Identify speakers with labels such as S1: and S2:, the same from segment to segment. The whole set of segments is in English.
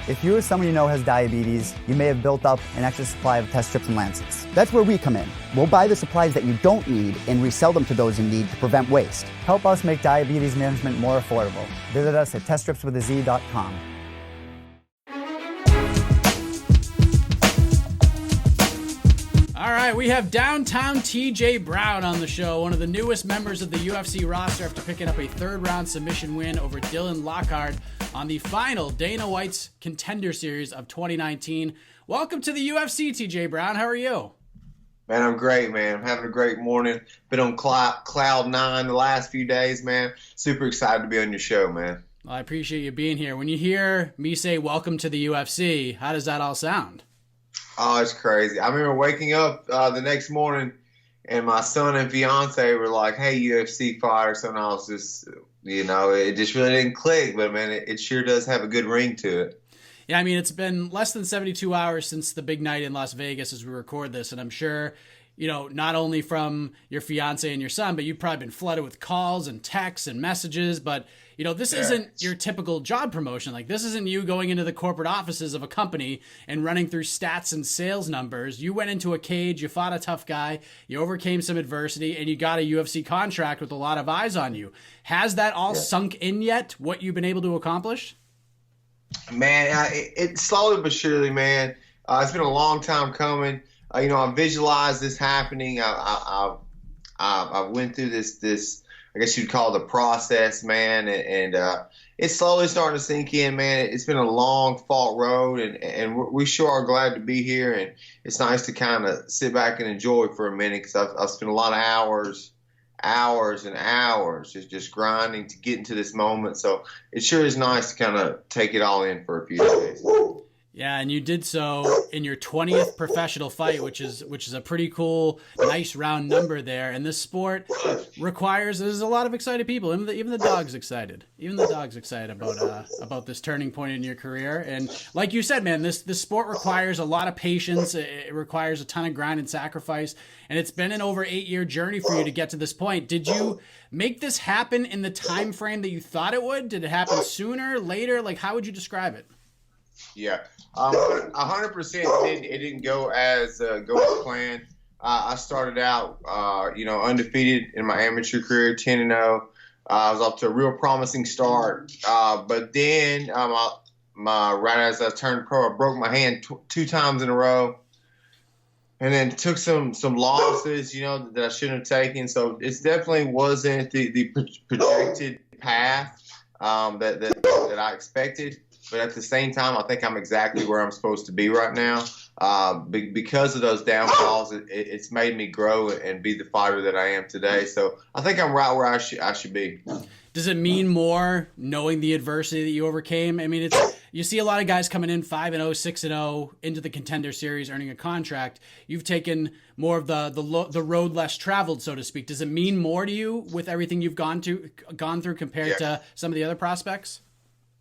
S1: If you or someone you know has diabetes, you may have built up an extra supply of test strips and lancets. That's where we come in. We'll buy the supplies that you don't need and resell them to those in need to prevent waste. Help us make diabetes management more affordable. Visit us at teststripswithaz.com.
S2: All right, we have downtown TJ Brown on the show, one of the newest members of the UFC roster after picking up a third-round submission win over Dylan Lockard on the final Dana White's Contender Series of 2019. Welcome to the UFC, TJ Brown. How are you?
S3: Man, I'm great, man. I'm having a great morning. Been on cloud nine the last few days, man. Super excited to be on your show, man.
S2: Well, I appreciate you being here. When you hear me say welcome to the UFC, how does that all sound?
S3: Oh, it's crazy. I remember waking up the next morning and my son and fiance were like, hey, UFC fighter. So I was just, it just really didn't click. But, man, it sure does have a good ring to it.
S2: Yeah, I mean, it's been less than 72 hours since the big night in Las Vegas as we record this. And I'm sure, not only from your fiance and your son, but you've probably been flooded with calls and texts and messages. But, this isn't your typical job promotion. Like, this isn't you going into the corporate offices of a company and running through stats and sales numbers. You went into a cage, you fought a tough guy, you overcame some adversity, and you got a UFC contract with a lot of eyes on you. Has that all sunk in yet, what you've been able to accomplish?
S3: Man, it slowly but surely, man. It's been a long time coming. I visualized this happening. I went through this. I guess you'd call it a process, man, and it's slowly starting to sink in, man. It's been a long fought road, and we sure are glad to be here, and it's nice to kind of sit back and enjoy for a minute because I've spent a lot of hours and hours just grinding to get into this moment. So it sure is nice to kind of take it all in for a few days.
S2: Yeah, and you did so in your 20th professional fight, which is a pretty cool, nice round number there. And this sport there's a lot of excited people. Even the dog's excited. Even the dog's excited about this turning point in your career. And like you said, man, this sport requires a lot of patience. It requires a ton of grind and sacrifice. And it's been an over 8-year journey for you to get to this point. Did you make this happen in the time frame that you thought it would? Did it happen sooner, later? Like, how would you describe it?
S3: Yeah, 100% it didn't go as planned. I started out, undefeated in my amateur career, 10-0. I was off to a real promising start, but then right as I turned pro, I broke my hand two times in a row, and then took some losses, that I shouldn't have taken. So it definitely wasn't the projected path that I expected. But at the same time, I think I'm exactly where I'm supposed to be right now. Because of those downfalls, it's made me grow and be the fighter that I am today. So I think I'm right where I should be.
S2: Does it mean more knowing the adversity that you overcame? I mean, you see a lot of guys coming in 5-0, 6-0 into the Contender Series, earning a contract. You've taken more of the road less traveled, so to speak. Does it mean more to you with everything you've gone through compared to some of the other prospects?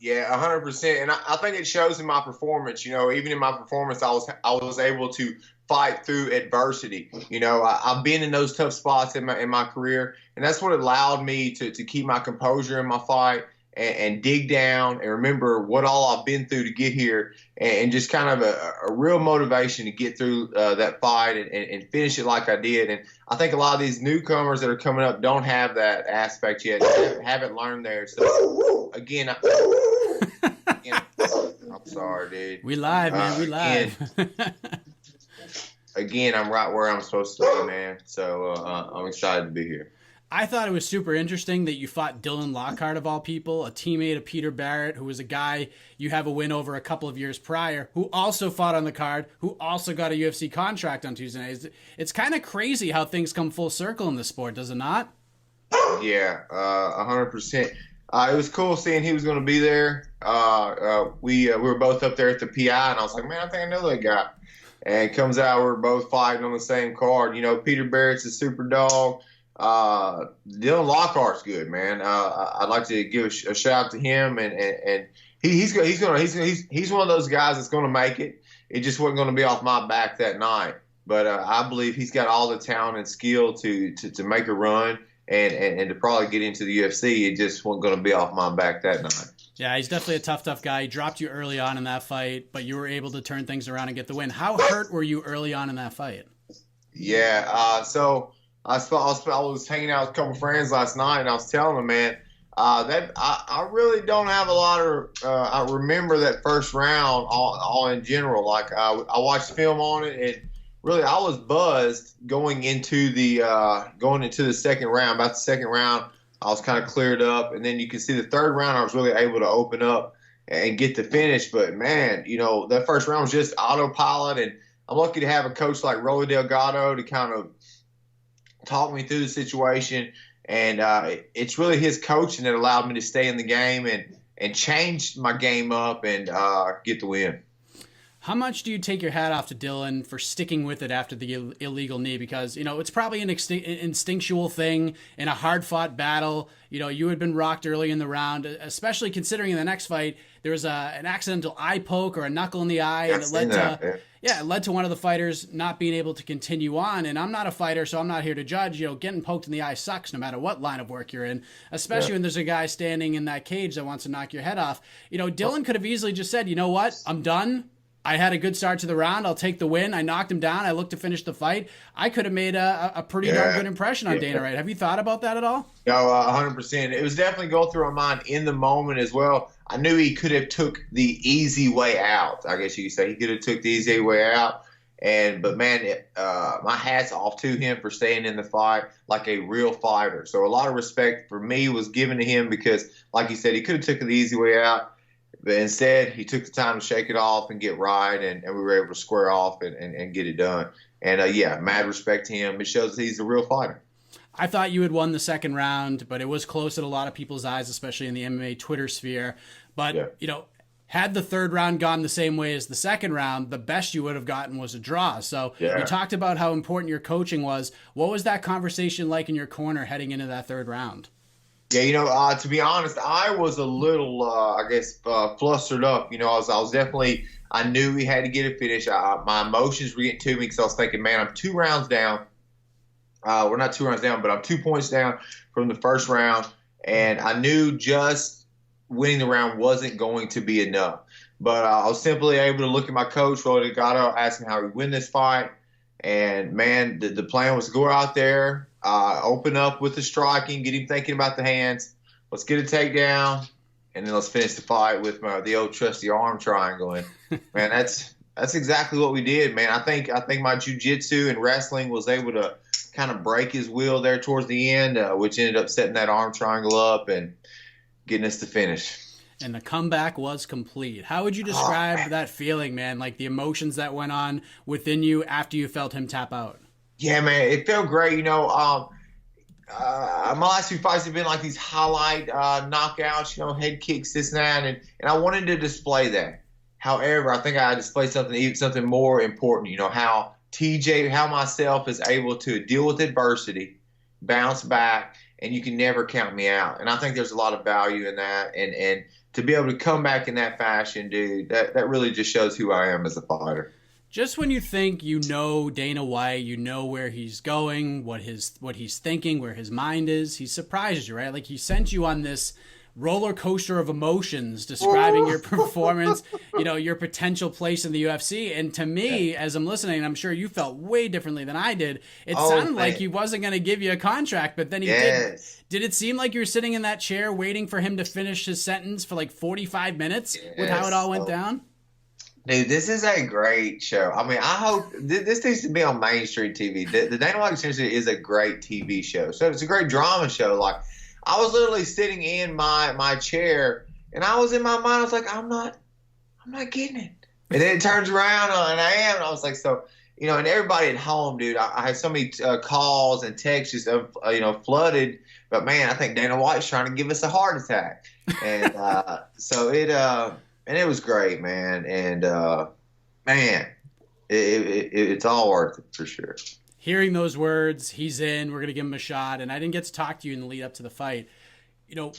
S3: Yeah, 100%, and I think it shows in my performance. Even in my performance, I was able to fight through adversity. I've been in those tough spots in my career, and that's what allowed me to keep my composure in my fight and dig down and remember what all I've been through to get here, and just kind of a real motivation to get through that fight and finish it like I did. And I think a lot of these newcomers that are coming up don't have that aspect yet, haven't learned there. So again, I'm sorry, dude.
S2: We live, man. We live.
S3: Again, I'm right where I'm supposed to be, man. So I'm excited to be here.
S2: I thought it was super interesting that you fought Dillon Lockhart, of all people, a teammate of Peter Barrett, who was a guy you have a win over a couple of years prior, who also fought on the card, who also got a UFC contract on Tuesday night. It's kind of crazy how things come full circle in this sport, does it not?
S3: Yeah, 100%. It was cool seeing he was going to be there. We were both up there at the PI, and I was like, man, I think I know that guy. And it comes out we're both fighting on the same card. Peter Barrett's a super dog. Dillon Lockhart's good, man. I'd like to give a shout out to him, and he's one of those guys that's going to make it. It just wasn't going to be off my back that night, but I believe he's got all the talent and skill to make a run and to probably get into the UFC. It just wasn't going to be off my back that night.
S2: Yeah, he's definitely a tough guy. He dropped you early on in that fight, but you were able to turn things around and get the win. How hurt were you early on in that fight?
S3: Yeah, so I was hanging out with a couple friends last night, and I was telling them, man, that I really don't have a lot of. I remember that first round all in general. Like I watched film on it, and really I was buzzed going into the second round. About the second round, I was kind of cleared up, and then you can see the third round I was really able to open up and get the finish. But man, that first round was just autopilot, and I'm lucky to have a coach like Rolly Delgado to kind of talk me through the situation. And it's really his coaching that allowed me to stay in the game and change my game up and get the win.
S2: How much do you take your hat off to Dillon for sticking with it after the illegal knee? Because, it's probably an instinctual thing in a hard-fought battle. You had been rocked early in the round, especially considering in the next fight there was an accidental eye poke or a knuckle in the eye, and it led to one of the fighters not being able to continue on. And I'm not a fighter, so I'm not here to judge. Getting poked in the eye sucks no matter what line of work you're in, especially when there's a guy standing in that cage that wants to knock your head off. Dillon could have easily just said, you know what, I'm done. I had a good start to the round. I'll take the win. I knocked him down. I looked to finish the fight. I could have made a pretty darn good impression on Dana White. Have you thought about that at all?
S3: No, 100%. It was definitely going through my mind in the moment as well. I knew he could have took the easy way out. I guess you could say he could have took the easy way out. But man, my hat's off to him for staying in the fight like a real fighter. So a lot of respect for me was given to him because, like you said, he could have took the easy way out. But instead, he took the time to shake it off and get right, and we were able to square off and get it done. And, mad respect to him. It shows that he's a real fighter.
S2: I thought you had won the second round, but it was close in a lot of people's eyes, especially in the MMA Twitter sphere. But, had the third round gone the same way as the second round, the best you would have gotten was a draw. So you talked about how important your coaching was. What was that conversation like in your corner heading into that third round?
S3: Yeah, to be honest, I was a little, flustered up. I was definitely, I knew we had to get a finish. My emotions were getting to me because I was thinking, man, I'm 2 rounds down. We're not 2 rounds down, but I'm 2 points down from the first round. And I knew just winning the round wasn't going to be enough. But I was simply able to look at my coach, Rolly Delgado, ask him how we win this fight. And, man, the plan was to go out there, open up with the striking, get him thinking about the hands. Let's get a takedown, and then let's finish the fight with the old trusty arm triangle. And, man, that's exactly what we did, man. I think my jiu-jitsu and wrestling was able to kind of break his will there towards the end, which ended up setting that arm triangle up and getting us to finish.
S2: And the comeback was complete. How would you describe that feeling, man? Like the emotions that went on within you after you felt him tap out?
S3: Yeah, man, it felt great. My last 2 fights have been like these highlight knockouts, head kicks, this and that, and I wanted to display that. However, I think I displayed something more important. How myself is able to deal with adversity, bounce back, and you can never count me out. And I think there's a lot of value in that, and to be able to come back in that fashion, dude, that really just shows who I am as a fighter.
S2: Just when you think Dana White, where he's going, what he's thinking, where his mind is, he surprises you, right? Like he sent you on this roller coaster of emotions describing your performance, your potential place in the UFC. And to me, as I'm listening, I'm sure you felt way differently than I did. It sounded like he wasn't going to give you a contract, but then he did. Did it seem like you were sitting in that chair waiting for him to finish his sentence for like 45 minutes with how it all went down?
S3: Dude, this is a great show. I mean, I hope this needs to be on mainstream TV. The Dana White Series is a great TV show. So it's a great drama show. Like, I was literally sitting in my chair, and I was in my mind. I was like, I'm not getting it. And then it turns around, and I am. And I was like, so, and everybody at home, dude. I had so many calls and texts, just flooded. But man, I think Dana White's trying to give us a heart attack, and so it. And it was great, man. And, man, it's all worth it for sure.
S2: Hearing those words, he's in, we're going to give him a shot. And I didn't get to talk to you in the lead up to the fight.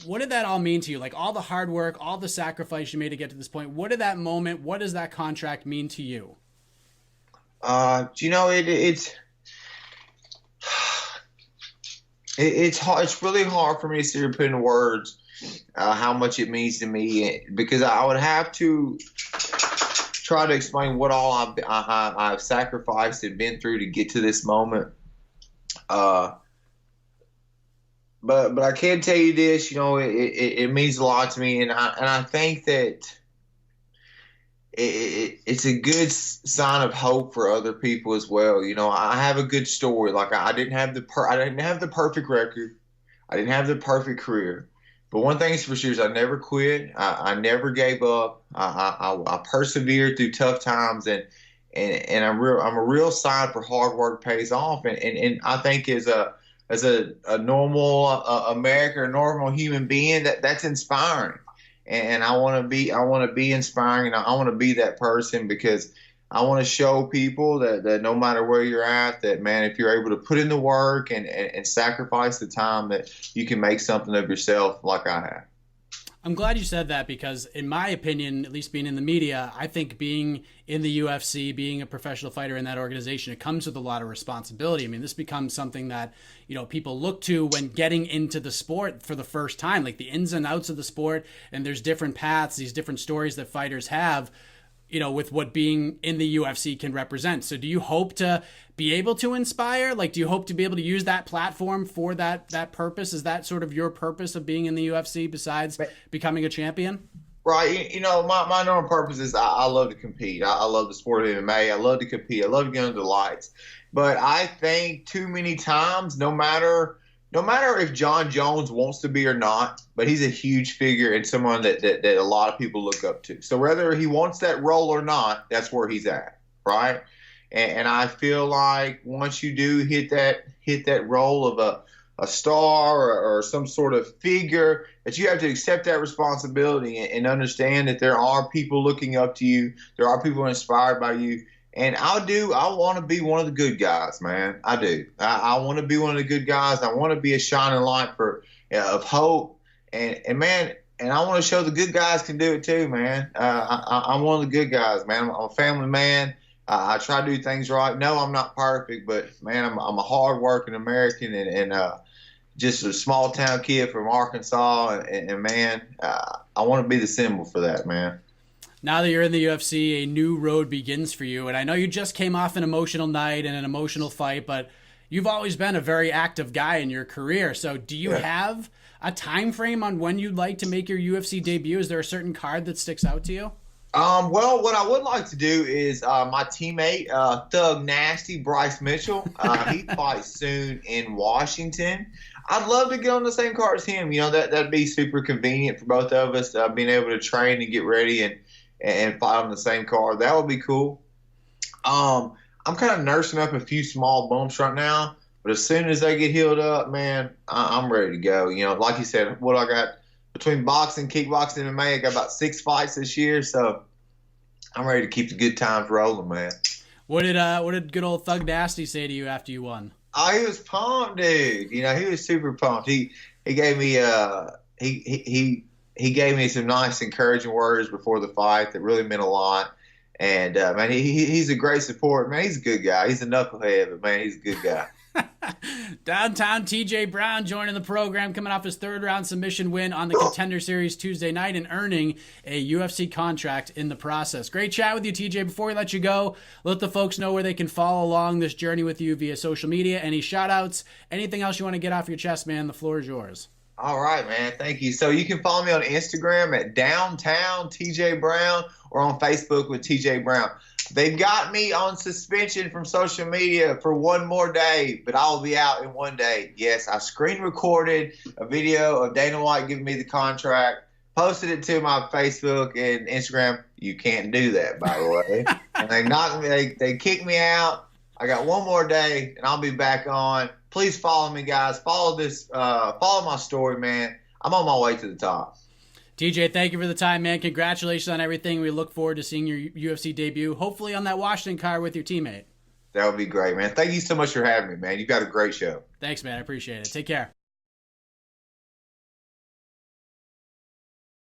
S2: What did that all mean to you? Like all the hard work, all the sacrifice you made to get to this point. What did that moment, what does that contract mean to you?
S3: It's hard. It's really hard for me to sit here and put into words how much it means to me, because I would have to try to explain what all I've sacrificed and been through to get to this moment. But I can tell you this, it means a lot to me, and I think that it's a good sign of hope for other people as well. I have a good story. Like, I didn't have the perfect record, I didn't have the perfect career, but one thing's for sure is I never quit. I never gave up. I persevered through tough times, and I'm a real sign for hard work pays off. And I think as a normal American, a normal human being, that's inspiring. And I want to be inspiring, and I want to be that person, because I want to show people that no matter where you're at, that, man, if you're able to put in the work and sacrifice the time, that you can make something of yourself like I have.
S2: I'm glad you said that, because in my opinion, at least being in the media, I think being in the UFC, being a professional fighter in that organization, it comes with a lot of responsibility. I mean, this becomes something that, people look to when getting into the sport for the first time, like the ins and outs of the sport. And there's different paths, these different stories that fighters have, with what being in the UFC can represent. So do you hope to be able to inspire? Like, do you hope to be able to use that platform for that purpose? Is that sort of your purpose of being in the UFC besides becoming a champion?
S3: Right. My number one purpose is I love to compete. I love the sport of MMA. I love to compete. I love to get under the lights. But I think too many times, no matter if John Jones wants to be or not, but he's a huge figure and someone that a lot of people look up to. So whether he wants that role or not, that's where he's at, right? And I feel like once you do hit that role of a star or some sort of figure, that you have to accept that responsibility and understand that there are people looking up to you. There are people inspired by you. And I want to be one of the good guys, man. I do. I want to be one of the good guys. I want to be a shining light of hope. And man, and I want to show the good guys can do it too, man. I'm one of the good guys, man. I'm a family man. I try to do things right. No, I'm not perfect, but man, I'm a hard-working American and just a small-town kid from Arkansas. And man, I want to be the symbol for that, man.
S2: Now that you're in the UFC, a new road begins for you. And I know you just came off an emotional night and an emotional fight, but you've always been a very active guy in your career. So do you have a time frame on when you'd like to make your UFC debut? Is there a certain card that sticks out to you?
S3: Well, what I would like to do is my teammate, Thug Nasty, Bryce Mitchell, he fights soon in Washington. I'd love to get on the same card as him. That'd be super convenient for both of us, being able to train and get ready and fight on the same card. That would be cool. I'm kind of nursing up a few small bumps right now, but as soon as they get healed up, man, I'm ready to go. Like you said, what I got between boxing, kickboxing, and MMA, I got about 6 fights this year, so I'm ready to keep the good times rolling, man. What
S2: did good old Thug Nasty say to you after you won?
S3: Oh, he was pumped, dude. He was super pumped. He gave me he gave me some nice encouraging words before the fight that really meant a lot. And man, he's a great support. Man, he's a good guy. He's a knucklehead, but man, he's a good guy.
S2: Downtown TJ Brown joining the program, coming off his 3rd-round submission win on the Contender Series Tuesday night and earning a UFC contract in the process. Great chat with you, TJ. Before we let you go, let the folks know where they can follow along this journey with you via social media. Any shout-outs, anything else you want to get off your chest, man? The floor is yours.
S3: All right, man. Thank you. So you can follow me on Instagram at Downtown TJ Brown or on Facebook with TJ Brown. They've got me on suspension from social media for one more day, but I will be out in one day. Yes, I screen recorded a video of Dana White giving me the contract, posted it to my Facebook and Instagram. You can't do that, by the way. And they knocked me. They kicked me out. I got one more day, and I'll be back on. Please follow me, guys. Follow my story, man. I'm on my way to the top.
S2: TJ, thank you for the time, man. Congratulations on everything. We look forward to seeing your UFC debut, hopefully on that Washington card with your teammate.
S3: That would be great, man. Thank you so much for having me, man. You've got a great show.
S2: Thanks, man. I appreciate it. Take care.